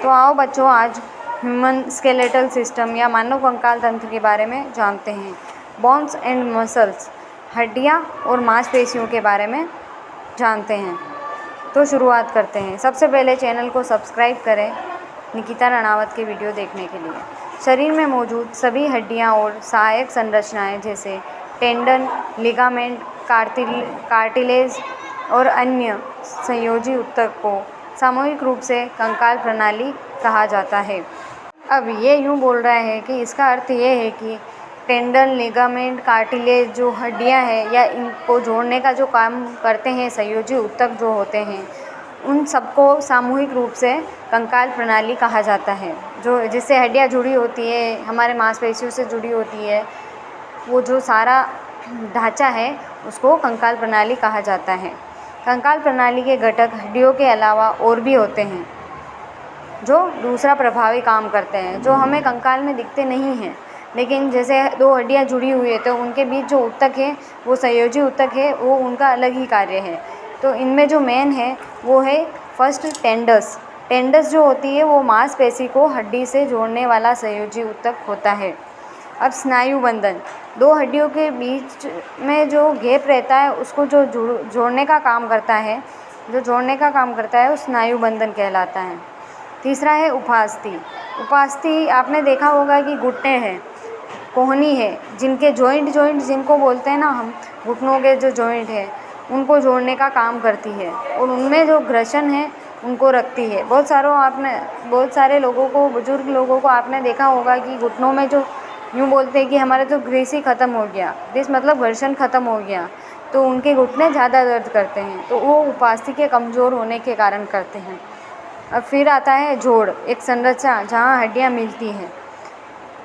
तो आओ बच्चों, आज ह्यूमन स्केलेटल सिस्टम या मानव कंकाल तंत्र के बारे में जानते हैं। बोन्स एंड मसल्स, हड्डियाँ और मांसपेशियों के बारे में जानते हैं। तो शुरुआत करते हैं। सबसे पहले चैनल को सब्सक्राइब करें निकिता रणावत के वीडियो देखने के लिए। शरीर में मौजूद सभी हड्डियाँ और सहायक संरचनाएं जैसे टेंडन, लिगामेंट, कार्टिलेज और अन्य संयोजी ऊतक को सामूहिक रूप से कंकाल प्रणाली कहा जाता है। अब ये यूँ बोल रहा है कि इसका अर्थ ये है कि टेंडन, लिगामेंट, कार्टिलेज जो हड्डियाँ हैं या इनको जोड़ने का जो काम करते हैं संयोजी ऊतक जो होते हैं, उन सबको सामूहिक रूप से कंकाल प्रणाली कहा जाता है। जो जिससे हड्डियाँ जुड़ी होती है, हमारे मांसपेशियों से जुड़ी होती है, वो जो सारा ढांचा है उसको कंकाल प्रणाली कहा जाता है। कंकाल प्रणाली के घटक हड्डियों के अलावा और भी होते हैं जो दूसरा प्रभावी काम करते हैं, जो हमें कंकाल में दिखते नहीं हैं, लेकिन जैसे दो हड्डियां जुड़ी हुई है तो उनके बीच जो ऊतक है वो संयोजी ऊतक है, वो उनका अलग ही कार्य है। तो इनमें जो मेन है वो है फर्स्ट टेंडस। टेंडस जो होती है वो मांसपेशी को हड्डी से जोड़ने वाला संयोजी ऊतक होता है। अब स्नायु बंधन, दो हड्डियों के बीच में जो गैप रहता है उसको जो जोड़ने का काम करता है, वो स्नायु बंधन कहलाता है। तीसरा है उपास्थि। उपास्थि आपने देखा होगा कि घुटने हैं, कोहनी है, जिनके जॉइंट जिनको बोलते हैं ना हम, घुटनों के जो जॉइंट है उनको जोड़ने का काम करती है और उनमें जो घर्षण है उनको रखती है। बहुत सारे लोगों को, बुजुर्ग लोगों को आपने देखा होगा कि घुटनों में जो यूँ बोलते हैं कि हमारे तो ग्रीस ही ख़त्म हो गया, ग्रीस मतलब घर्षण ख़त्म हो गया, तो उनके घुटने ज़्यादा दर्द करते हैं, तो वो उपास्थि के कमज़ोर होने के कारण करते हैं। अब फिर आता है जोड़, एक संरचना जहाँ हड्डियाँ मिलती हैं।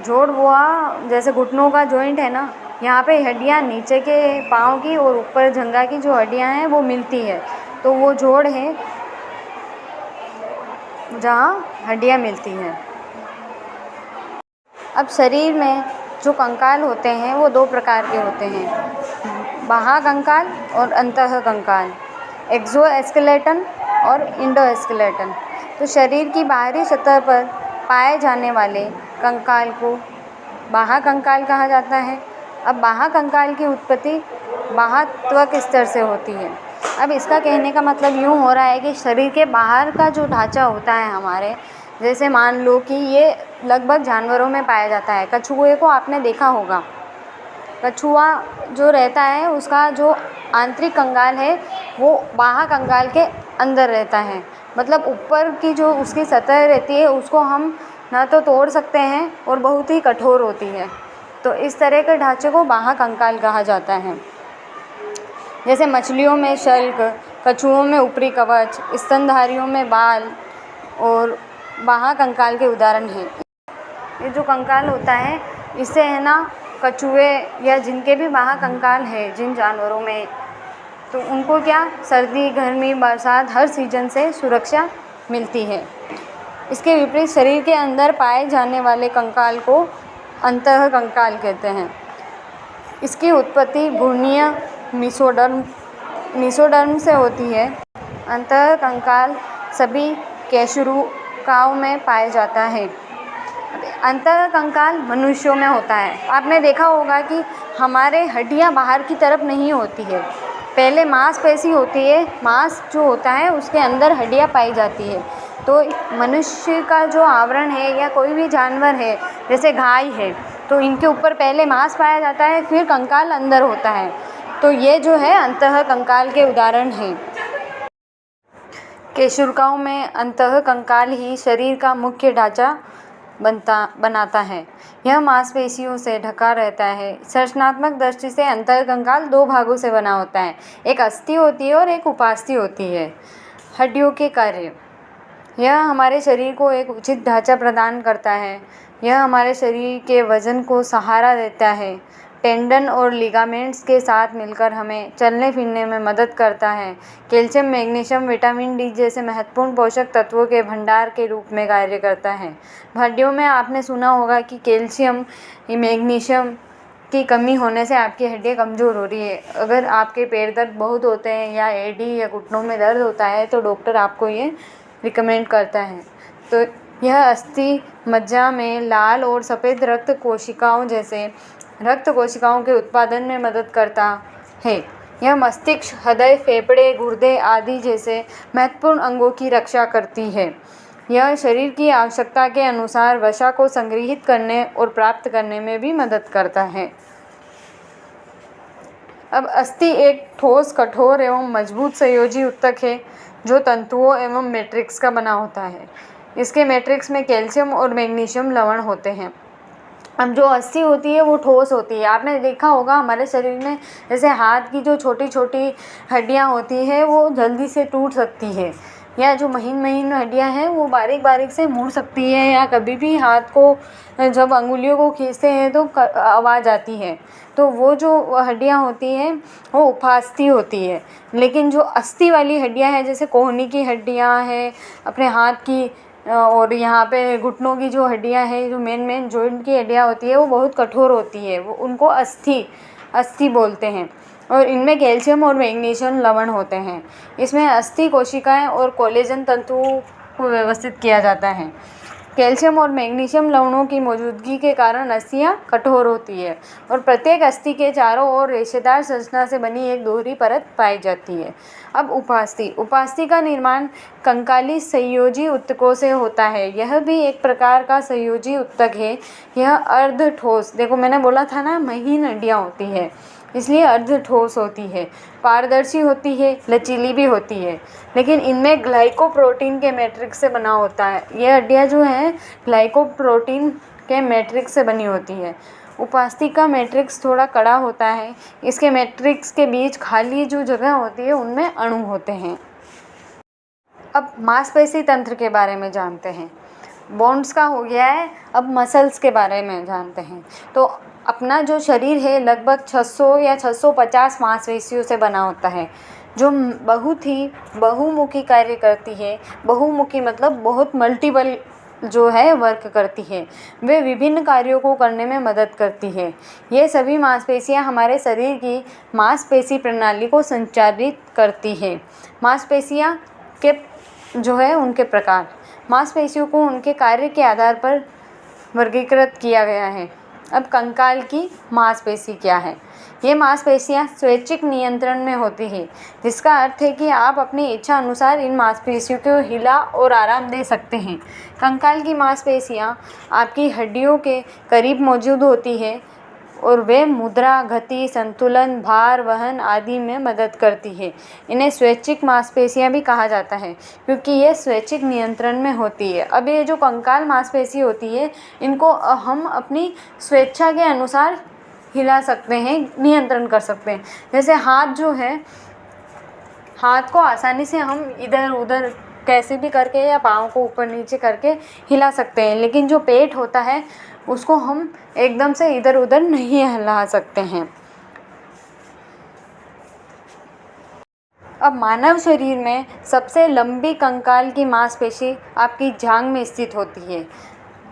जोड़ हुआ जैसे घुटनों का जॉइंट है ना, यहाँ पे हड्डियाँ नीचे के पाँव की और ऊपर जंघा की जो हड्डियाँ हैं वो मिलती है, तो वो जोड़ है जहाँ हड्डियाँ मिलती हैं। अब शरीर में जो कंकाल होते हैं वो दो प्रकार के होते हैं, बाह्य कंकाल और अंतः कंकाल, एक्सोस्केलेटन और इंडोस्केलेटन। तो शरीर की बाहरी सतह पर पाए जाने वाले कंकाल को बाह्य कंकाल कहा जाता है। अब बाह्य कंकाल की उत्पत्ति बाह्य त्वक स्तर से होती है। अब इसका कहने का मतलब यूँ हो रहा है कि शरीर के बाहर का जो ढांचा होता है हमारे, जैसे मान लो कि ये लगभग जानवरों में पाया जाता है। कछुए को आपने देखा होगा, कछुआ जो रहता है उसका जो आंतरिक कंकाल है वो बाह्य कंकाल के अंदर रहता है, मतलब ऊपर की जो उसकी सतह रहती है उसको हम ना तो तोड़ सकते हैं और बहुत ही कठोर होती है, तो इस तरह के ढांचे को बाह्य कंकाल कहा जाता है। जैसे मछलियों में शल्क, कछुओं में ऊपरी कवच, स्तनधारियों में बाल और बाह्य कंकाल के उदाहरण हैं। ये जो कंकाल होता है इससे है ना, कछुए या जिनके भी बाह्य कंकाल है जिन जानवरों में, तो उनको क्या सर्दी, गर्मी, बरसात हर सीजन से सुरक्षा मिलती है। इसके विपरीत शरीर के अंदर पाए जाने वाले कंकाल को अंतः कंकाल कहते हैं। इसकी उत्पत्ति भ्रूणीय मीसोडर्म से होती है। अंतः कंकाल सभी केशरुकाओं में पाया जाता है। अंतः कंकाल मनुष्यों में होता है। आपने देखा होगा कि हमारे हड्डियां बाहर की तरफ नहीं होती है, पहले मांसपेशी होती है, मांस जो होता है उसके अंदर हड्डियां पाई जाती है। तो मनुष्य का जो आवरण है या कोई भी जानवर है जैसे गाय है, तो इनके ऊपर पहले मांस पाया जाता है, फिर कंकाल अंदर होता है। तो ये जो है अंतः कंकाल के उदाहरण हैं। केशरुकाओं में अंतः कंकाल ही शरीर का मुख्य ढांचा बनाता है। यह मांसपेशियों से ढका रहता है। संरचनात्मक दृष्टि से अंतः कंकाल दो भागों से बना होता है, एक अस्थि होती है और एक उपास्थि होती है। हड्डियों के कार्य, यह हमारे शरीर को एक उचित ढांचा प्रदान करता है। यह हमारे शरीर के वजन को सहारा देता है। टेंडन और लिगामेंट्स के साथ मिलकर हमें चलने फिरने में मदद करता है। कैल्शियम, मैग्नीशियम, विटामिन डी जैसे महत्वपूर्ण पोषक तत्वों के भंडार के रूप में कार्य करता है। हड्डियों में आपने सुना होगा कि कैल्शियम, मैग्नीशियम की कमी होने से आपकी हड्डियाँ कमज़ोर हो रही है। अगर आपके पैर दर्द बहुत होते हैं या एड़ी या घुटनों में दर्द होता है तो डॉक्टर आपको ये रिकमेंड करता है तो यह अस्थि मज्जा में लाल और सफ़ेद रक्त कोशिकाओं जैसे रक्त कोशिकाओं के उत्पादन में मदद करता है। यह मस्तिष्क, हृदय, फेफड़े, गुर्दे आदि जैसे महत्वपूर्ण अंगों की रक्षा करती है। यह शरीर की आवश्यकता के अनुसार वसा को संग्रहित करने और प्राप्त करने में भी मदद करता है। अब अस्थि एक ठोस, कठोर एवं मजबूत संयोजी ऊतक है जो तंतुओं एवं मैट्रिक्स का बना होता है। इसके मैट्रिक्स में कैल्शियम और मैग्नीशियम लवण होते हैं। अब जो अस्थि होती है वो ठोस होती है। आपने देखा होगा हमारे शरीर में जैसे हाथ की जो छोटी छोटी हड्डियाँ होती है वो जल्दी से टूट सकती है, या जो महीन महीन हड्डियाँ हैं वो बारीक बारीक से मुड़ सकती है, या कभी भी हाथ को जब अंगुलियों को खींचते हैं तो आवाज़ आती है। तो वो जो हड्डियाँ होती हैं वो उपास्थि होती है। लेकिन जो अस्थि वाली हड्डियाँ हैं जैसे कोहनी की हड्डियाँ हैं, अपने हाथ की और यहाँ पे घुटनों की जो हड्डियाँ हैं, जो मेन जॉइंट की हड्डियाँ होती है वो बहुत कठोर होती है, वो उनको अस्थि बोलते हैं। और इनमें कैल्शियम और मैग्नीशियम लवण होते हैं। इसमें अस्थि कोशिकाएं और कोलेजन तंतुओं को व्यवस्थित किया जाता है। कैल्शियम और मैग्नीशियम लवणों की मौजूदगी के कारण अस्थियाँ कठोर होती है और प्रत्येक अस्थि के चारों ओर रेशेदार संरचना से बनी एक दोहरी परत पाई जाती है। अब उपास्थि का निर्माण कंकाली संयोजी ऊतकों से होता है। यह भी एक प्रकार का संयोजी ऊतक है। यह अर्ध ठोस, देखो मैंने बोला था ना महीन हड्डियाँ होती है, इसलिए अर्ध ठोस होती है, पारदर्शी होती है, लचीली भी होती है, लेकिन इनमें ग्लाइकोप्रोटीन के मैट्रिक्स से बना होता है। ये हड्डियाँ जो हैं ग्लाइकोप्रोटीन के मैट्रिक्स से बनी होती है। उपास्थि का मैट्रिक्स थोड़ा कड़ा होता है। इसके मैट्रिक्स के बीच खाली जो जगह होती है उनमें अणु होते हैं। अब मांसपेशी तंत्र के बारे में जानते हैं। बोन्स का हो गया है, अब मसल्स के बारे में जानते हैं। तो अपना जो शरीर है लगभग 600 या 650 मांसपेशियों से बना होता है, जो बहुत ही बहुमुखी कार्य करती है। बहुमुखी मतलब बहुत मल्टीपल जो है वर्क करती है, वे विभिन्न कार्यों को करने में मदद करती है। ये सभी मांसपेशियां हमारे शरीर की मांसपेशी प्रणाली को संचालित करती है। मांसपेशियां के जो है उनके प्रकार, मांसपेशियों को उनके कार्य के आधार पर वर्गीकृत किया गया है। अब कंकाल की मांसपेशी क्या है? ये मांसपेशियां स्वैच्छिक नियंत्रण में होती है, जिसका अर्थ है कि आप अपनी इच्छा अनुसार इन मांसपेशियों को हिला और आराम दे सकते हैं। कंकाल की मांसपेशियां आपकी हड्डियों के करीब मौजूद होती है और वे मुद्रा, गति, संतुलन, भार वहन आदि में मदद करती है। इन्हें स्वैच्छिक मांसपेशियां भी कहा जाता है क्योंकि ये स्वैच्छिक नियंत्रण में होती है। अब ये जो कंकाल मांसपेशी होती है इनको हम अपनी स्वेच्छा के अनुसार हिला सकते हैं, नियंत्रण कर सकते हैं। जैसे हाथ जो है, हाथ को आसानी से हम इधर उधर कैसे भी करके या पाँव को ऊपर नीचे करके हिला सकते हैं, लेकिन जो पेट होता है उसको हम एकदम से इधर उधर नहीं हिला सकते हैं। अब मानव शरीर में सबसे लंबी कंकाल की मांसपेशी आपकी जांघ में स्थित होती है।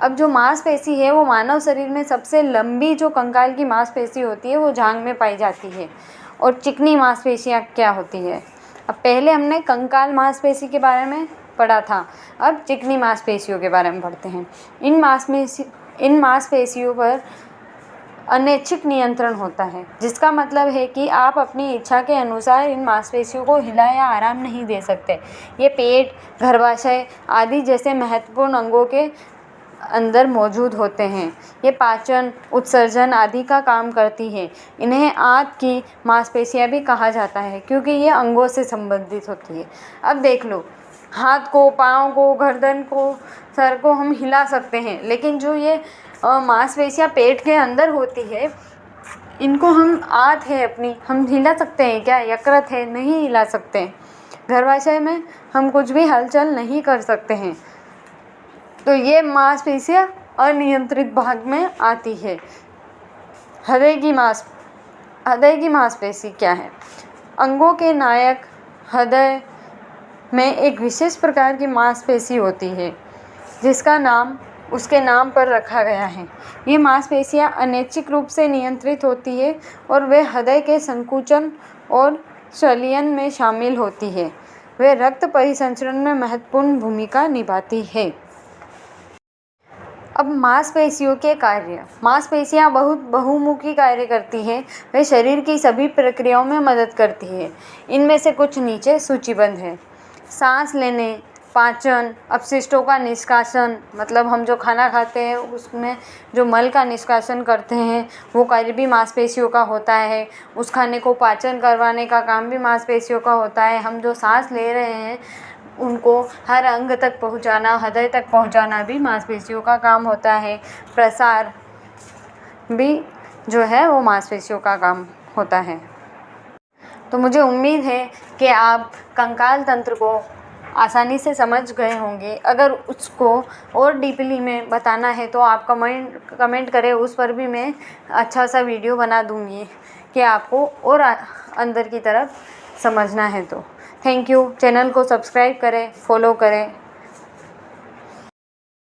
अब जो मांसपेशी है वो मानव शरीर में सबसे लंबी जो कंकाल की मांसपेशी होती है वो जांघ में पाई जाती है। और चिकनी मांसपेशियाँ क्या होती है? अब पहले हमने कंकाल मांसपेशी के बारे में पढ़ा था, अब चिकनी मांसपेशियों के बारे में पढ़ते हैं। इन मांसपेशियों पर अनैच्छिक नियंत्रण होता है, जिसका मतलब है कि आप अपनी इच्छा के अनुसार इन मांसपेशियों को हिला या आराम नहीं दे सकते। ये पेट, गर्भाशय आदि जैसे महत्वपूर्ण अंगों के अंदर मौजूद होते हैं। ये पाचन, उत्सर्जन आदि का काम करती है। इन्हें आंत की मांसपेशियां भी कहा जाता है क्योंकि ये अंगों से संबंधित होती है। अब देख लो, हाथ को, पाँव को, गर्दन को, सर को हम हिला सकते हैं, लेकिन जो ये मांसपेशियां पेट के अंदर होती है इनको हम आंत है अपनी, हम हिला सकते हैं क्या? यकृत है, नहीं हिला सकते। गर्भाशय में हम कुछ भी हलचल नहीं कर सकते हैं। तो ये मांसपेशियां अनियंत्रित भाग में आती है। हृदय की मांसपेशी क्या है? अंगों के नायक हृदय में एक विशेष प्रकार की मांसपेशी होती है जिसका नाम उसके नाम पर रखा गया है। ये मांसपेशियां अनैच्छिक रूप से नियंत्रित होती है और वे हृदय के संकुचन और संलयन में शामिल होती है। वे रक्त परिसंचरण में महत्वपूर्ण भूमिका निभाती है। अब मांसपेशियों के कार्य। मांसपेशियाँ बहुत बहुमुखी कार्य करती हैं। वे शरीर की सभी प्रक्रियाओं में मदद करती है। इनमें से कुछ नीचे सूचीबद्ध है। सांस लेने, पाचन, अपशिष्टों का निष्कासन, मतलब हम जो खाना खाते हैं उसमें जो मल का निष्कासन करते हैं वो कार्य भी मांसपेशियों का होता है। उस खाने को पाचन करवाने का काम भी मांसपेशियों का होता है। हम जो सांस ले रहे हैं उनको हर अंग तक पहुंचाना, हृदय तक पहुंचाना भी मांसपेशियों का काम होता है। प्रसार भी जो है वो मांसपेशियों का काम होता है। तो मुझे उम्मीद है कि आप कंकाल तंत्र को आसानी से समझ गए होंगे। अगर उसको और डीपली में बताना है तो आप कमेंट करें, उस पर भी मैं अच्छा सा वीडियो बना दूँगी कि आपको और अंदर की तरफ समझना है तो। Thank you. चैनल को सब्सक्राइब करें, फॉलो करें।